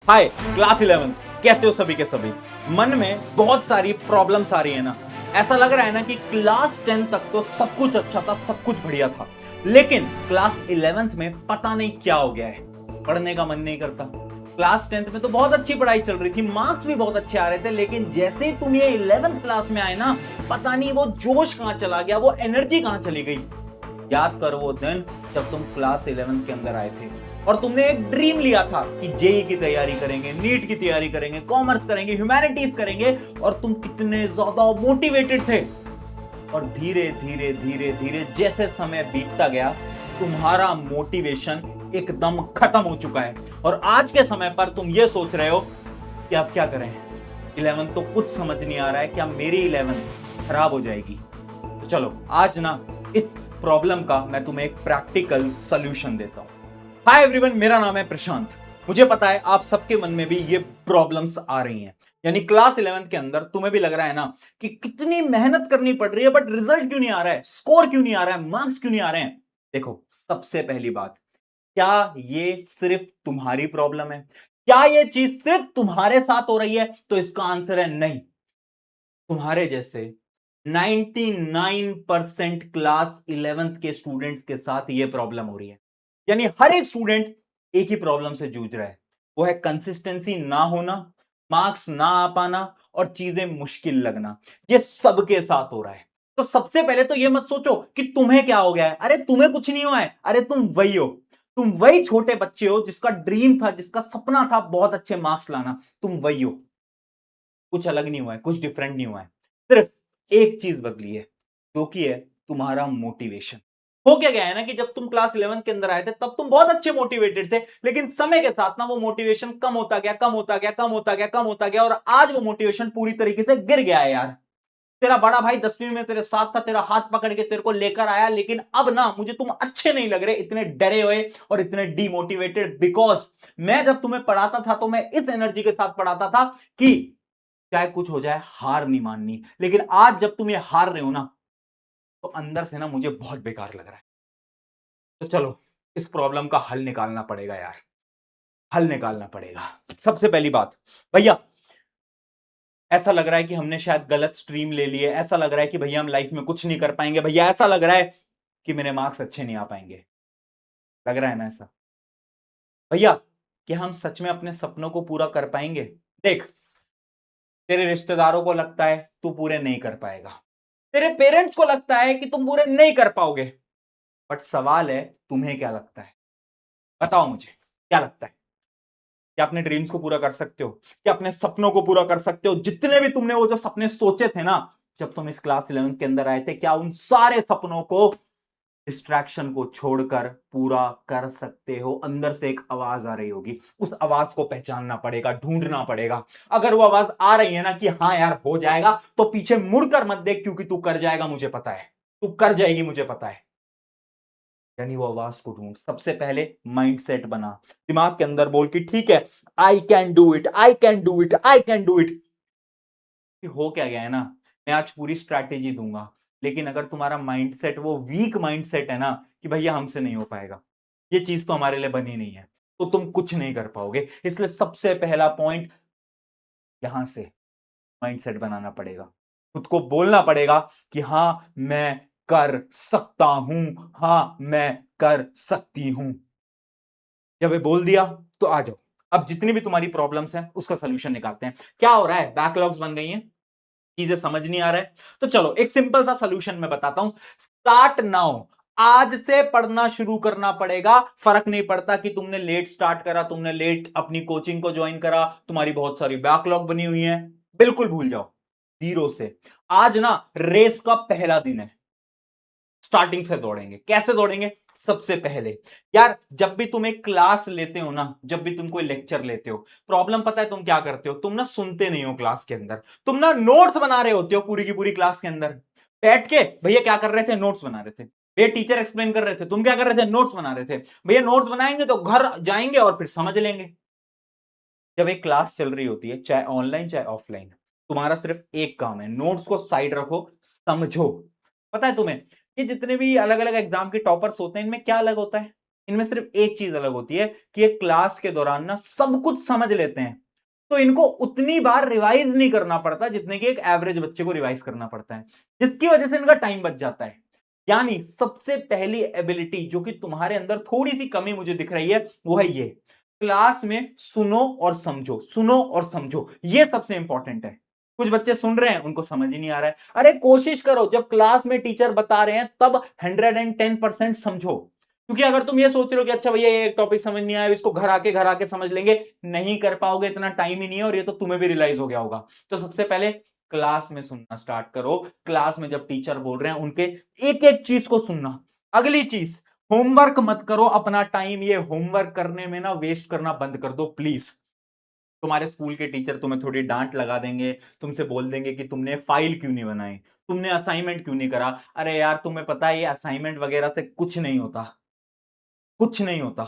हाय class 11th, कैसे हो सभी के सभी। मन में बहुत सारी प्रॉब्लम्स आ रही है ना। ऐसा लग रहा है ना कि क्लास 10 तक तो सब कुछ अच्छा था, सब कुछ बढ़िया था, लेकिन क्लास 11th में पता नहीं क्या हो गया है। पढ़ने का मन नहीं करता। क्लास 10th में तो बहुत अच्छी पढ़ाई चल रही थी, मार्क्स भी बहुत अच्छे आ रहे थे, लेकिन जैसे ही तुम ये 11th क्लास में आए ना, पता नहीं वो जोश कहां चला गया, वो एनर्जी कहां चली गई। याद कर वो दिन जब तुम क्लास 11th के अंदर आए थे और तुमने एक ड्रीम लिया था कि जेई की तैयारी करेंगे, नीट की तैयारी करेंगे, कॉमर्स करेंगे, ह्यूमैनिटीज करेंगे, और तुम कितने ज्यादा मोटिवेटेड थे। और धीरे धीरे धीरे धीरे जैसे समय बीतता गया, तुम्हारा मोटिवेशन एकदम खत्म हो चुका है और आज के समय पर तुम ये सोच रहे हो कि अब क्या करें। 11th तो कुछ समझ नहीं आ रहा है, क्या मेरी 11th खराब हो जाएगी। तो चलो आज ना इस प्रॉब्लम का मैं तुम्हें एक प्रैक्टिकल सॉल्यूशन देता हूं। हाय एवरीवन, मेरा नाम है प्रशांत। मुझे पता है आप सबके मन में भी ये प्रॉब्लम्स आ रही हैं, यानी क्लास 11th के अंदर तुम्हें भी लग रहा है ना कि कितनी मेहनत करनी पड़ रही है, बट रिजल्ट क्यों नहीं आ रहा है, स्कोर क्यों नहीं आ रहा है, मार्क्स क्यों नहीं आ रहे हैं। देखो, सबसे पहली बात, क्या ये सिर्फ तुम्हारी प्रॉब्लम है? क्या ये चीज सिर्फ तुम्हारे साथ हो रही है? तो इसका आंसर है नहीं। तुम्हारे जैसे 99% क्लास 11th के स्टूडेंट्स के साथ ये प्रॉब्लम हो रही है। यानी हर एक स्टूडेंट एक ही प्रॉब्लम से जूझ रहा है। वो है कंसिस्टेंसी ना होना, मार्क्स ना आ पाना और चीजें मुश्किल लगना। ये सबके साथ हो रहा है। तो सबसे पहले तो ये मत सोचो कि तुम्हें क्या हो गया है। अरे तुम्हें कुछ नहीं हुआ है, अरे तुम वही हो। तुम वही छोटे बच्चे हो जिसका ड्रीम था, जिसका सपना था बहुत अच्छे मार्क्स लाना। तुम वही हो। कुछ अलग नहीं हुआ है, कुछ डिफरेंट नहीं हुआ है। सिर्फ एक चीज बदली है, जो कि है तुम्हारा मोटिवेशन। हो क्या गया है ना कि जब तुम क्लास 11 के अंदर आए थे तब तुम बहुत अच्छे मोटिवेटेड थे, लेकिन समय के साथ ना वो मोटिवेशन कम होता गया, कम होता गया, कम होता गया, कम होता गया, और आज वो मोटिवेशन पूरी तरीके से गिर गया है यार। तेरा बड़ा भाई 10वीं में तेरे साथ था, तेरा हाथ पकड़ के तेरे को लेकर आया, लेकिन अब ना मुझे तुम अच्छे नहीं लग रहे, इतने डरे हुए और इतने डीमोटिवेटेड। बिकॉज मैं जब तुम्हें पढ़ाता था तो मैं इस एनर्जी के साथ पढ़ाता था कि चाहे कुछ हो जाए हार नहीं माननी, लेकिन आज जब तुम ये हार रहे हो ना, तो अंदर से ना मुझे बहुत बेकार लग रहा है। तो चलो इस प्रॉब्लम का हल निकालना पड़ेगा यार, हल निकालना पड़ेगा। सबसे पहली बात, भैया ऐसा लग रहा है कि हमने शायद गलत स्ट्रीम ले ली है, ऐसा लग रहा है कि भैया हम लाइफ में कुछ नहीं कर पाएंगे, भैया ऐसा लग रहा है कि मेरे मार्क्स अच्छे नहीं आ पाएंगे। लग रहा है ना ऐसा? भैया क्या हम सच में अपने सपनों को पूरा कर पाएंगे? देख, तेरे रिश्तेदारों को लगता है तू पूरे नहीं कर पाएगा, तेरे पेरेंट्स को लगता है कि तुम पूरे नहीं कर पाओगे, बट सवाल है तुम्हें क्या लगता है? बताओ मुझे, क्या लगता है? क्या अपने ड्रीम्स को पूरा कर सकते हो? क्या अपने सपनों को पूरा कर सकते हो? जितने भी तुमने वो जो सपने सोचे थे ना जब तुम इस क्लास 11th के अंदर आए थे, क्या उन सारे सपनों को, डिस्ट्रैक्शन को छोड़कर पूरा कर सकते हो? अंदर से एक आवाज आ रही होगी, उस आवाज को पहचानना पड़ेगा, ढूंढना पड़ेगा। अगर वो आवाज आ रही है ना कि हाँ यार हो जाएगा, तो पीछे मुड़कर मत देख, क्योंकि तू कर जाएगा, मुझे पता है तू कर जाएगी, मुझे पता है। यानी वो आवाज को ढूंढ। सबसे पहले माइंडसेट बना, दिमाग के अंदर बोल कि ठीक है, I can do it, I can do it, I can do it. हो क्या गया है ना, मैं आज पूरी स्ट्रैटेजी दूंगा, लेकिन अगर तुम्हारा माइंडसेट वो वीक माइंडसेट है ना कि भैया हमसे नहीं हो पाएगा, ये चीज तो हमारे लिए बनी नहीं है, तो तुम कुछ नहीं कर पाओगे। इसलिए सबसे पहला पॉइंट यहां से माइंडसेट बनाना पड़ेगा। खुद को बोलना पड़ेगा कि हां मैं कर सकता हूं, हां मैं कर सकती हूं। जब ये बोल दिया तो आ जाओ, अब जितनी भी तुम्हारी प्रॉब्लम्स हैं उसका सोल्यूशन निकालते हैं। क्या हो रहा है, बैकलॉग्स बन गई हैं, चीजें समझ नहीं आ रहा है, तो चलो एक सिंपल सा सोल्यूशन मैं बताता हूं। Start now. आज से पढ़ना शुरू करना पड़ेगा। फर्क नहीं पड़ता कि तुमने लेट स्टार्ट करा, तुमने लेट अपनी कोचिंग को ज्वाइन करा, तुम्हारी बहुत सारी बैकलॉग बनी हुई है, बिल्कुल भूल जाओ। जीरो से। आज ना रेस का पहला दिन है, स्टार्टिंग से दौड़ेंगे। कैसे दौड़ेंगे? सबसे पहले यार, जब भी तुम एक क्लास लेते हो ना, जब भी तुम कोई लेक्चर लेते हो, प्रॉब्लम पता है तुम क्या करते हो? तुम ना सुनते नहीं हो क्लास के अंदर, तुम ना नोट्स बना रहे होते हो पूरी की पूरी क्लास के अंदर बैठ के। भैया क्या कर रहे थे? नोट्स बना रहे थे। भैया टीचर एक्सप्लेन कर रहे थे, तुम क्या कर रहे थे? नोट्स बना रहे थे। भैया नोट्स बनाएंगे तो घर जाएंगे और फिर समझ लेंगे। जब एक क्लास चल रही होती है, चाहे ऑनलाइन चाहे ऑफलाइन, तुम्हारा सिर्फ एक काम है, नोट्स को साइड रखो, समझो। पता है तुम्हें, ये जितने भी अलग अलग एग्जाम के टॉपर्स होते हैं, इनमें क्या अलग होता है? इनमें सिर्फ एक चीज अलग होती है कि ये क्लास के दौरान ना सब कुछ समझ लेते हैं, तो इनको उतनी बार रिवाइज नहीं करना पड़ता जितने कि एक एवरेज बच्चे को रिवाइज करना पड़ता है, जिसकी वजह से इनका टाइम बच जाता है। यानी सबसे पहली एबिलिटी जो कि तुम्हारे अंदर थोड़ी सी कमी मुझे दिख रही है वो है ये, क्लास में सुनो और समझो, सुनो और समझो, ये सबसे इंपॉर्टेंट है। कुछ बच्चे सुन रहे हैं, उनको समझ ही नहीं आ रहा है। अरे कोशिश करो जब क्लास में टीचर बता रहे हैं तब 110% समझो। क्योंकि अगर तुम ये सोच रहे हो कि अच्छा भैया ये एक टॉपिक समझ नहीं आया, इसको घर आके समझ लेंगे, नहीं कर पाओगे, इतना टाइम ही नहीं है, और ये तो तुम्हें भी रियलाइज हो गया होगा। तो सबसे पहले क्लास में सुनना स्टार्ट करो, क्लास में जब टीचर बोल रहे हैं उनके एक एक चीज को सुनना। अगली चीज, होमवर्क मत करो, अपना टाइम ये होमवर्क करने में ना वेस्ट करना बंद कर दो प्लीज। तुम्हारे स्कूल के टीचर तुम्हें थोड़ी डांट लगा देंगे, तुमसे बोल देंगे कि तुमने फाइल क्यों नहीं बनाई, तुमने असाइनमेंट क्यों नहीं करा। अरे यार तुम्हें पता है ये असाइनमेंट वगैरह से कुछ नहीं होता, कुछ नहीं होता।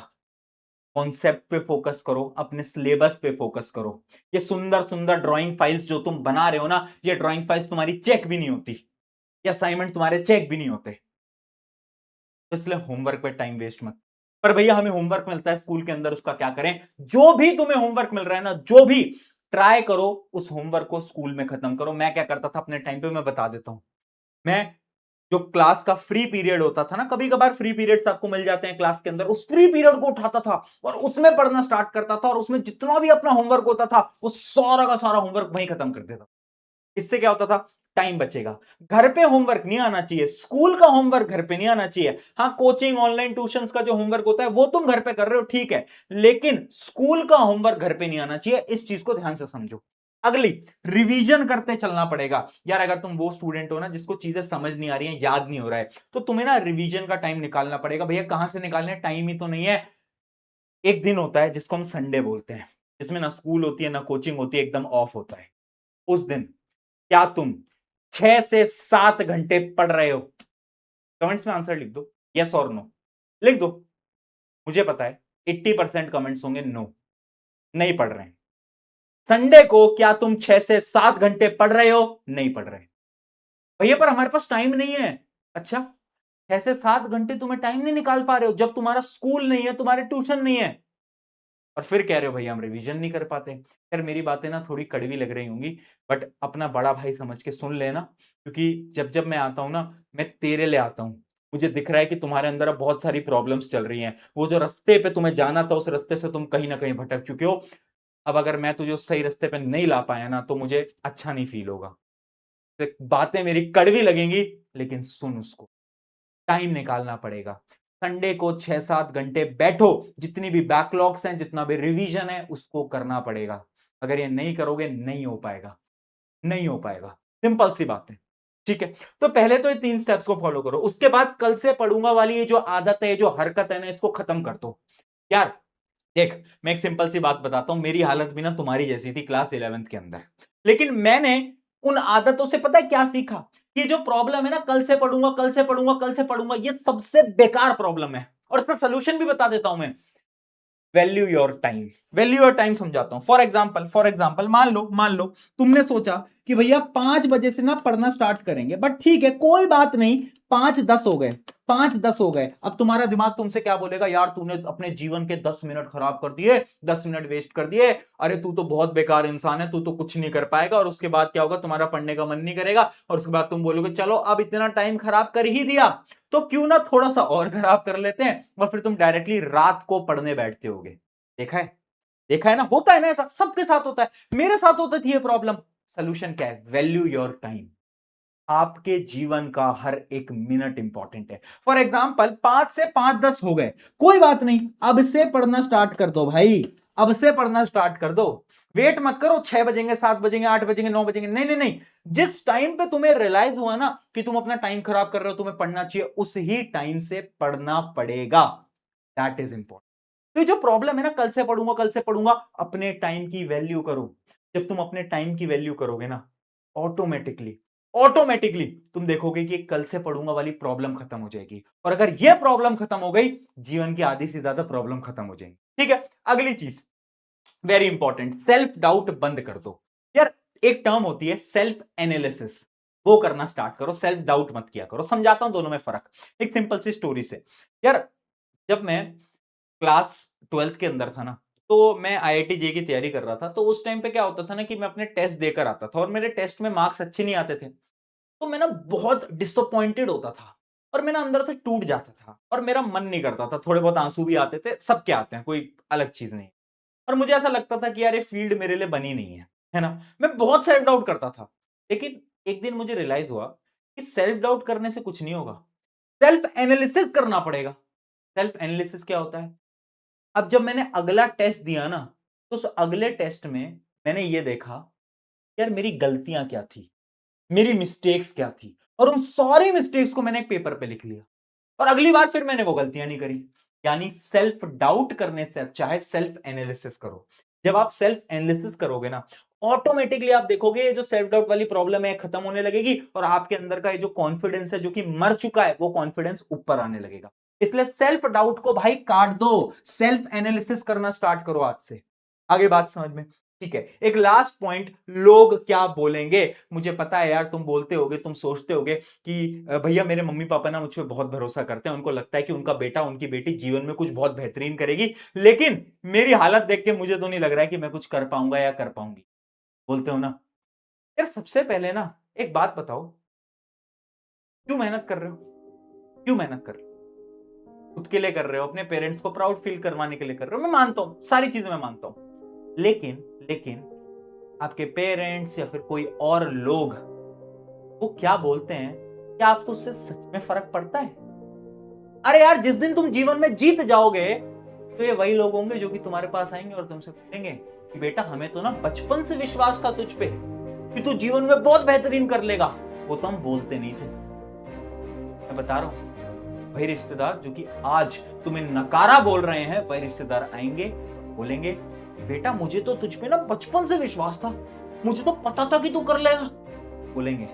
कॉन्सेप्ट पे फोकस करो, अपने सिलेबस पे फोकस करो। ये सुंदर सुंदर ड्राइंग फाइल्स जो तुम बना रहे हो ना, ये ड्राइंग फाइल्स तुम्हारी चेक भी नहीं होती, ये असाइनमेंट तुम्हारे चेक भी नहीं होते। तो इसलिए होमवर्क पे टाइम वेस्ट मत। पर भैया हमें होमवर्क मिलता है स्कूल के अंदर, उसका क्या करें? जो भी तुम्हें होमवर्क मिल रहा है ना, जो भी, ट्राई करो उस होमवर्क को स्कूल में खत्म करो। मैं क्या करता था अपने टाइम पे, मैं बता देता हूं। मैं जो क्लास का फ्री पीरियड होता था ना, कभी कभार फ्री पीरियड्स आपको मिल जाते हैं क्लास के अंदर, उस फ्री पीरियड को उठाता था और उसमें पढ़ना स्टार्ट करता था, और उसमें जितना भी अपना होमवर्क होता था वो सारा का सारा होमवर्क वहीं खत्म कर देता। इससे क्या होता था? टाइम बचेगा। घर पे होमवर्क नहीं आना चाहिए, स्कूल का होमवर्क घर पे नहीं आना चाहिए। हाँ, कोचिंग ऑनलाइन ट्यूशंस का जो होमवर्क होता है वो तुम घर पे कर रहे हो, ठीक है, लेकिन स्कूल का होमवर्क घर पे नहीं आना चाहिए। इस चीज को ध्यान से समझो। अगली, रिवीजन करते चलना पड़ेगा। यार अगर तुम वो स्टूडेंट हो ना जिसको चीजें समझ नहीं आ रही हैं, याद नहीं हो रहा है, तो तुम्हें ना रिवीजन का टाइम निकालना पड़ेगा। भैया कहां से निकालने, टाइम ही तो नहीं है। एक दिन होता है जिसको हम संडे बोलते हैं, जिसमें ना स्कूल होती है ना कोचिंग होती है, एकदम ऑफ होता है। उस दिन क्या तुम 6 से 7 घंटे पढ़ रहे हो? कमेंट्स में आंसर लिख दो, यस और नो लिख दो। मुझे पता है 80% कमेंट्स होंगे नो, नहीं पढ़ रहे हैं। संडे को क्या तुम 6 से 7 घंटे पढ़ रहे हो? नहीं पढ़ रहे। भैया पर हमारे पास टाइम नहीं है। अच्छा, 6 से 7 घंटे तुम्हें टाइम नहीं निकाल पा रहे हो जब तुम्हारा स्कूल नहीं है, तुम्हारे ट्यूशन नहीं है, और फिर कह रहे हो भैया हम रिवीजन नहीं कर पाते। यार मेरी बातें ना थोड़ी कड़वी लग रही होंगी, बट अपना बड़ा भाई समझ के सुन लेना, क्योंकि जब जब मैं आता हूं ना, मैं तेरे लिए आता हूं। मुझे दिख रहा है कि तुम्हारे अंदर अब बहुत सारी प्रॉब्लम्स चल रही हैं, वो जो रास्ते पे तुम्हें जाना था उस रास्ते से तुम कहीं ना कहीं भटक चुके हो। अब अगर मैं तुझे उस सही रास्ते पे नहीं ला पाया ना, तो मुझे अच्छा नहीं फील होगा। तो बातें मेरी कड़वी लगेंगी, लेकिन सुन उसको, टाइम निकालना पड़ेगा। संडे को 6 7 घंटे बैठो, जितनी भी बैकलॉग्स हैं, जितना भी रिवीजन है, उसको करना पड़ेगा। अगर ये नहीं करोगे नहीं हो पाएगा, नहीं हो पाएगा। सिंपल सी बात है। ठीक है, तो पहले तो ये 3 स्टेप्स को फॉलो करो। उसके बाद कल से पढ़ूंगा वाली ये जो आदत है, जो हरकत है ना, इसको खत्म कर दो। यार देख, मैं एक सिंपल सी बात बताता हूं, मेरी हालत भी ना तुम्हारी जैसी थी क्लास 11th के अंदर, लेकिन मैंने उन आदतों से पता है क्या सीखा? कि जो प्रॉब्लम है ना, कल से पढ़ूंगा, कल से पढ़ूंगा, कल से पढ़ूंगा, ये सबसे बेकार प्रॉब्लम है। और इसका सोल्यूशन भी बता देता हूं मैं। Value your time. Value your time समझाता हूं। फॉर एग्जाम्पल मान लो तुमने सोचा कि भैया 5 बजे से ना पढ़ना स्टार्ट करेंगे, बट ठीक है कोई बात नहीं, 5:10 हो गए, 5:10 हो गए। अब तुम्हारा दिमाग तुमसे क्या बोलेगा? यार तूने अपने जीवन के 10 मिनट खराब कर दिए, 10 मिनट वेस्ट कर दिए, अरे तू तो बहुत बेकार इंसान है, तू तो कुछ नहीं कर पाएगा। और उसके बाद क्या होगा? तुम्हारा पढ़ने का मन नहीं करेगा, और उसके बाद तुम बोलोगे चलो अब इतना टाइम खराब कर ही दिया, तो क्यों ना थोड़ा सा और खराब कर लेते हैं, और फिर तुम डायरेक्टली रात को पढ़ने बैठते होगे। देखा है? देखा है ना? होता है ना, ऐसा सबके साथ होता है, मेरे साथ होती थी ये प्रॉब्लम। सोल्यूशन क्या है? Value your time. आपके जीवन का हर एक मिनट इंपॉर्टेंट है। फॉर एग्जाम्पल 5 से 5:10 हो गए, कोई बात नहीं, अब से पढ़ना स्टार्ट कर दो भाई, अब से पढ़ना स्टार्ट कर दो। वेट मत करो 6 बजेंगे, 7 बजेंगे, 8 बजेंगे, 9 बजेंगे, नहीं नहीं नहीं। जिस टाइम पे तुम्हें रियलाइज हुआ ना कि तुम अपना टाइम खराब कर रहे हो, तुम्हें पढ़ना चाहिए, उस ही टाइम से पढ़ना पड़ेगा। That is important. तो ये जो प्रॉब्लम है ना, कल से पढ़ूंगा, कल से पढ़ूंगा, अपने टाइम की वैल्यू करो। जब तुम अपने टाइम की वैल्यू करोगे ना, ऑटोमेटिकली ऑटोमेटिकली तुम देखोगे कि कल से पढ़ूंगा वाली प्रॉब्लम खत्म हो जाएगी। और अगर यह प्रॉब्लम खत्म हो गई, जीवन की आधी से ज्यादा प्रॉब्लम खत्म हो जाएंगी। ठीक है, अगली चीज वेरी इंपॉर्टेंट, सेल्फ डाउट बंद कर दो। यार एक टर्म होती है सेल्फ एनालिसिस, वो करना स्टार्ट करो, सेल्फ डाउट मत किया करो। समझाता हूं दोनों में फर्क एक सिंपल सी स्टोरी से। यार जब मैं क्लास 12th के अंदर था ना, तो मैं आईआईटी जे की तैयारी कर रहा था। तो उस टाइम पे क्या होता था ना कि मैं अपने टेस्ट देकर आता था और मेरे टेस्ट में मार्क्स अच्छे नहीं आते थे। तो मैं ना बहुत डिसअपॉइंटेड होता था और मैं ना अंदर से टूट जाता था और मेरा मन नहीं करता था। थोड़े बहुत आंसू भी आते थे, सबके आते हैं, कोई अलग चीज नहीं। और मुझे ऐसा लगता था कि यार ये फील्ड मेरे लिए बनी नहीं है ना? मैं बहुत सेल्फ डाउट करता था। लेकिन एक दिन मुझे रियलाइज हुआ कि सेल्फ डाउट करने से कुछ नहीं होगा, सेल्फ एनालिसिस करना पड़ेगा। सेल्फ एनालिसिस क्या होता है? अब जब मैंने अगला टेस्ट दिया ना, तो उस अगले टेस्ट में मैंने ये देखा, यार मेरी गलतियां क्या थी, मेरी मिस्टेक्स क्या थी, और उन सारी मिस्टेक्स को मैंने एक पेपर पे लिख लिया और अगली बार फिर मैंने वो गलतियां नहीं करी। यानी सेल्फ डाउट करने से अच्छा है सेल्फ एनालिसिस करो। जब आप सेल्फ एनालिसिस करोगे ना, ऑटोमेटिकली आप देखोगे ये जो सेल्फ डाउट वाली प्रॉब्लम है खत्म होने लगेगी और आपके अंदर का ये जो कॉन्फिडेंस है जो कि मर चुका है, वो कॉन्फिडेंस ऊपर आने लगेगा। इसलिए सेल्फ डाउट को भाई काट दो, सेल्फ एनालिसिस करना स्टार्ट करो आज से। आगे बात समझ में? ठीक है, एक लास्ट पॉइंट, लोग क्या बोलेंगे। मुझे पता है यार, तुम बोलते होगे, तुम सोचते होगे कि भैया मेरे मम्मी पापा ना मुझ पर बहुत भरोसा करते हैं, उनको लगता है कि उनका बेटा उनकी बेटी जीवन में कुछ बहुत बेहतरीन करेगी, लेकिन मेरी हालत देख के मुझे तो नहीं लग रहा है कि मैं कुछ कर पाऊंगा या कर पाऊंगी। बोलते हो ना? यार सबसे पहले ना एक बात बताओ, क्यों मेहनत कर रहे हो? क्यों मेहनत कर रहे हो? खुद के लिए कर रहे हो, अपने पेरेंट्स को प्राउड फील करवाने के लिए कर रहे हो, मैं मानता हूं, सारी चीजें मैं मानता हूं। लेकिन लेकिन आपके पेरेंट्स या फिर कोई और लोग वो क्या बोलते हैं, क्या आपको उससे सच में फर्क पड़ता है? अरे यार, जिस दिन तुम जीवन में जीत जाओगे, तो ये वही लोग होंगे जो कि तुम्हारे पास आएंगे और तुमसे पूछेंगे कि बेटा हमें तो ना बचपन से विश्वास था तुझ पे कि तू जीवन में बहुत बेहतरीन कर लेगा। वो तो हम बोलते नहीं थे। मैं बता रहा हूं, वही रिश्तेदार जो कि आज तुम्हें नकारा बोल रहे हैं, वही रिश्तेदार आएंगे, बोलेंगे बेटा मुझे तो तुझ पे ना बचपन से विश्वास था, मुझे तो पता था कि तू कर लेगा। बोलेंगे।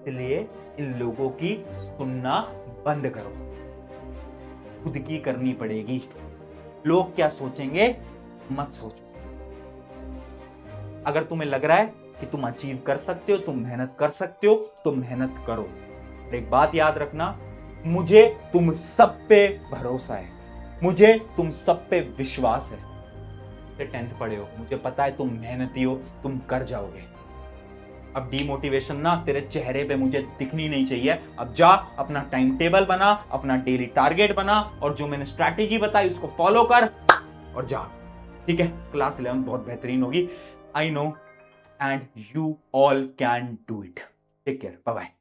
इसलिए इन लोगों की सुनना बंद करो, खुद की करनी पड़ेगी। लोग क्या सोचेंगे मत सोचो। अगर तुम्हें लग रहा है कि तुम अचीव कर सकते हो, तुम मेहनत कर सकते हो, तो मेहनत करो। और एक बात याद रखना, मुझे तुम सब पे भरोसा है, मुझे तुम सब पे विश्वास है। 10th पढ़े हो, मुझे पता है तुम मेहनती हो, तुम कर जाओगे। अब डीमोटिवेशन ना तेरे चेहरे पे मुझे दिखनी नहीं चाहिए। अब जा, अपना टाइम टेबल बना, अपना डेली टारगेट बना और जो मैंने स्ट्रैटेजी बताई उसको फॉलो कर और जा। ठीक है, क्लास 11 बहुत बेहतरीन होगी, I know, and you all can do it. Take care, bye bye.